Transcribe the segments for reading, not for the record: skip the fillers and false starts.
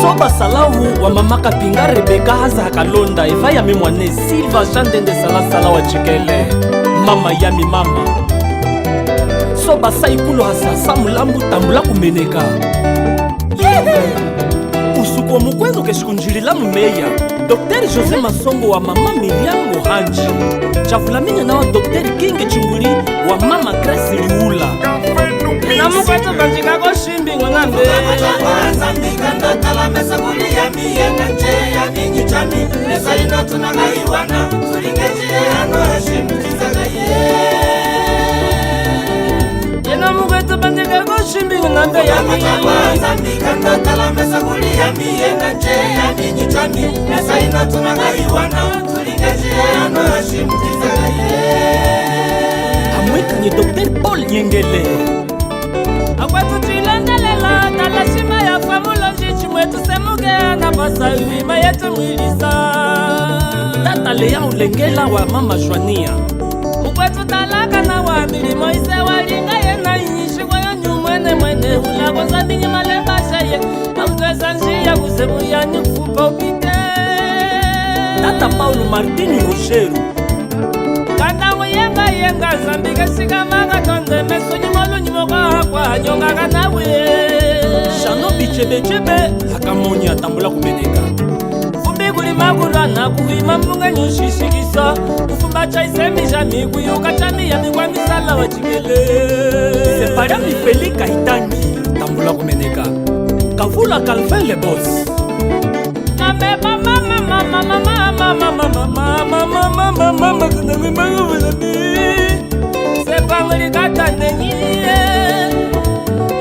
Soba salamu wa mama Kapinga Rebeka haza kalonda eva ya mimwane Silva Jandende sala wa chikele mama yami mama Soba saikulo hasa mulambu tambula kumeneka usuko mukwezo keshikunjilila mumeya Dr. Jose Masongo wa mama Miriam Mohanji Chafulamine na wa Dr. King Chunguli wa mama Grace Liula na mukwezo kanjika ko shimbi ng'ambe Zambika ndotala mesa kulia miyenga nje ya mingi chami Nesa ino tunagaiwana Sulingeji ano heshimu kizagaye Yena mukwezo kanjika ko shimbi ng'ambe ya mi Zambika ndotala mesa kulia miyenga nje ya mingi chami Nesa ino tunagaiwana Sulingeji ano heshimu kizagaye Amweka ni Dr. Paul Nyengele Akwetu chilendelela Talashima ya famuloji chimwetu semuge Na basa uwima yetu mwilisa Tata Lea ulengela wa mama Joania Ukwetu talaka na wa milimo ise walinga yena inyishi kwa yonyu mwene Hula goza mingi malemba shaye Amtweza njia kusebu ya nyufupa upite Tata Paulo Martini Rocheru Kanda yenga Zambika shika maga tonde Meso nyimolu nyimoka kwa nyonga kanawe Shano bichebe hakamonya tambula kumeneka Fumbi kuli makura na kuhima mnunga nyushishikisa Ufumba chaisemi jami kuyuka chami ya mingwa misala wa chikele Separa mifelika hitangi tambula kumeneka Kavula Calvin le boss Mame mama Sepanguli kata nenye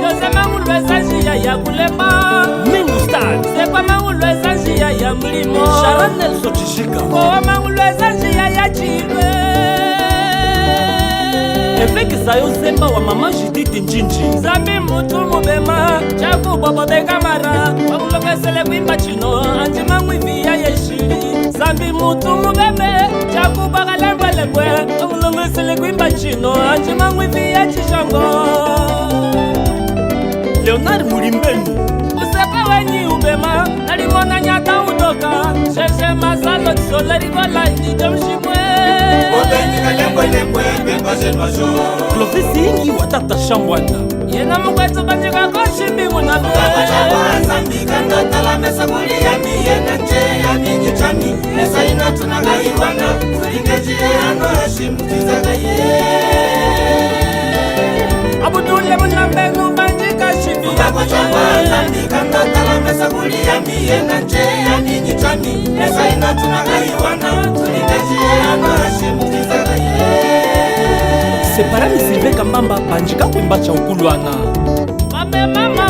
Yose mangulweza njia ya kulema Mingu Star Sepa mangulweza njia ya mlimo Sharanel Sochishika Kowa mangulweza njia ya chilwe Efeki zayo zemba wa mama Judith Njinji Zambi mutu mubema Chaku bobo de kamara Wangulokesele kuimba chino Anji mangwivi ya yeshiri Zambi mutu mubeme Chaku baka lembwe Wangulokesele kuimba chino Anji mangwivi ya chishango Leonard Mulimbeni Usepa wenyi ubema Nalimona nyata udoka Sheshe mazalo tisoleri kwa laini Jomshimwe Clovis ingi watata shambwanda Yena mkwetu banjika koshi mbingu na mwe Zambika ndotala mesa kulia miyenga nje ya mingi chami Nesa ino tunagaiwana Sulingeji ano heshimu kizagaye Abudule mnyambenu banjika shimbi Zambika ndotala mesa kulia miyenga nje ya mingi chami Nesa ino tunagaiwana Sulingeji ano heshimu kizagaye Separani Silve Kambamba banjika kuimba cha ukulwana Mame mama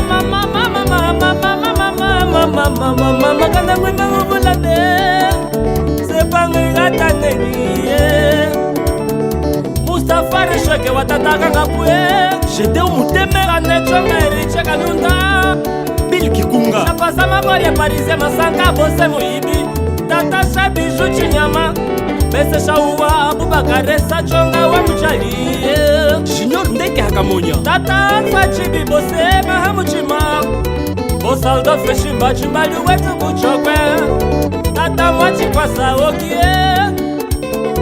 kana mwimba ngubulane Sepangi gata neniye Mustafa Reshweke watataka ngapue Jede umutemera nechonga eriche kanunda Bill Kikunga Shakwaza magoria parize masanga bose muibi Tata Shabiju Chinyama Bese Shauwa Abubakare Sachonga wa mchaliye Junior Ndeke hakamonya Tata Alfa Chibi Bose Mahamuchima Bosaldo Feshimba Chimbali wetu kuchokwe Tata Mwachi kwa Saokie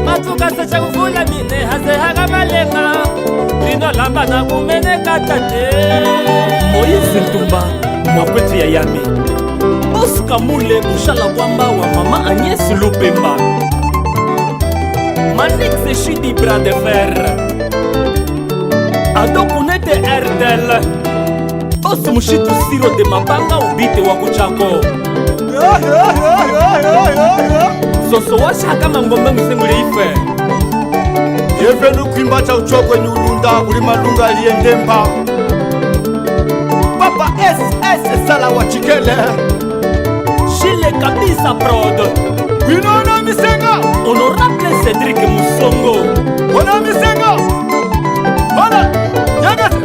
Matuka Secha kufula mine Hase haga malenga Rino lamba na kumene katate Moise Ntumba Mwakwetu ya Yami Oscar Mule Bushala Wamba wa mama Agnès Lupemba Manik Seshidi bras de fer Ado kunete Erdel Os mushitu siro de mabanga ubite wakuchako Soso washa kama ngombe msengule ife Yefe nukuimba cha uchokwe nyulunda uli malunga liendemba Papa SS sala wa chikele Shile kabisa prod Winona misenga Honorable Cedric Musongo Wana misenga Wana Yagasa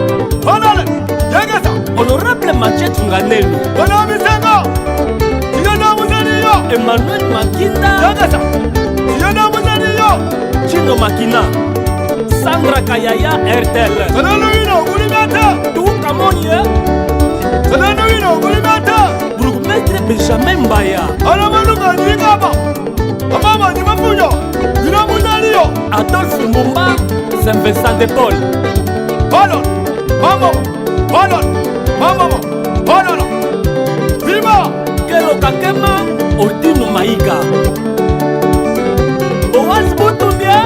Wana Yagasa Honorable Machetu Nganelu Wana misenga Tiyana muzeliyo Emmanuel Makinda Yagasa Tiyana muzeliyo Chino Makina Sandra Kayaya Ertel Sanano ino ulimata Tuka monye Sanano ino ulimata Burugumestre Saint-Vincent-de-Paul. Pardon, maman, pardon, maman, pardon. Viva! Kelo Kakema, Odino Maïga. Boaz Boutumbia.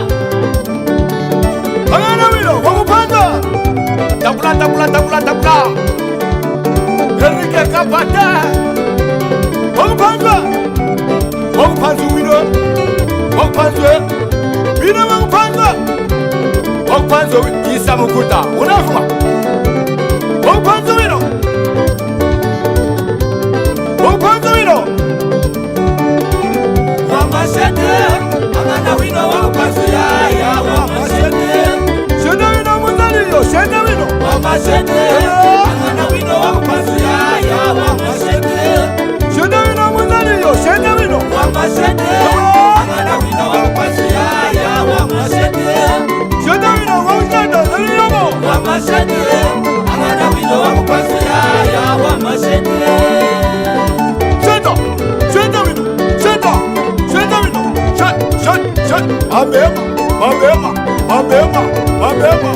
Agana wino, wakupanda. Tabula, tabula, tabula, tabula. Enrique Kapata. Wakupanda. Wakupanda wino. Wakupanda. Wino wakupanda. Wakupanda Isa Mukuta. Unafuma. Wakupanda wino. Wakupanda wino. Wamashete, Agana wino wakupanda ya wamashete. Shenda wino muzaliyo, shenda wino. Wamashete, Agana wino wakupanda ya wamashete. Shenda wino muzaliyo, shenda wino. Wamashete, Agana wino wakupanda ya wamashete. Shenda wino wakupanda zaliyomo. Wamashete, Agana wino wakupanda ya wamashete. Shenda, shenda wino, shenda, shenda wino. Shed, mabema, mabema, mabema, mabema.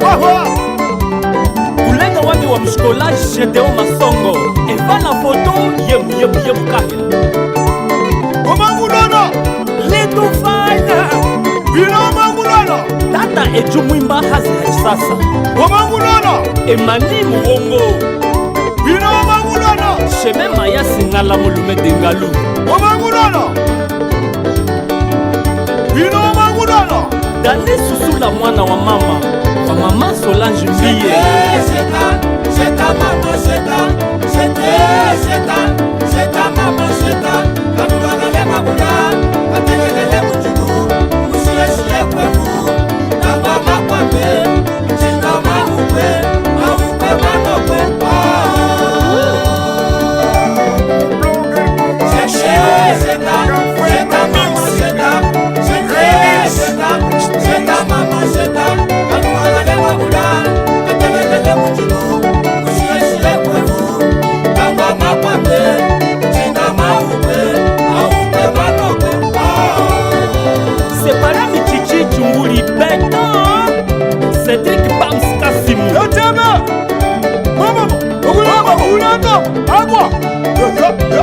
Wahwa. Kulenga wami wa mshkolage Gedeo Masongo. Eva la photo yemu kahela. Wamangulana. Little fine. Wino wamangulana. Tata Eju Mwimba hazi hajisasa. Wamangulana. Emani Muongo. Wino wamangulana. Sheme Maya Singala Mulume Dengalu. Wamangulana. Wino wamangulana. Dani Susula mwana wa mama Solange Mbiye. Sheta mama sheta, sheta mama sheta. Kanugagale mabuda, kategelele mujugu, mushiye kwefu. Nangwa makwambe, chinga mahukwe manokwe. Sheta mama sheta, sheta mama sheta. Kanugagale mabuda, kategelele mujugu, mushiye kwefu. Nangwa makwambe, chinga mahukwe manokwe. Separa Michichi Chunguli Beto. Cedric Bams Kasimu. Yotebe. Mama, ulanga. Agwa. Yotebe.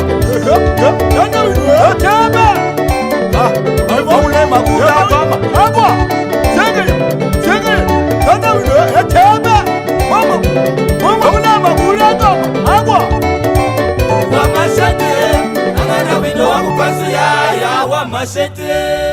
Ulema ulanga. Agwa. Sengele. Yotebe. Yotebe. Mama, ulema ulanga. Agwa. Wamashete, Agana wino wakupanda ya wamashete.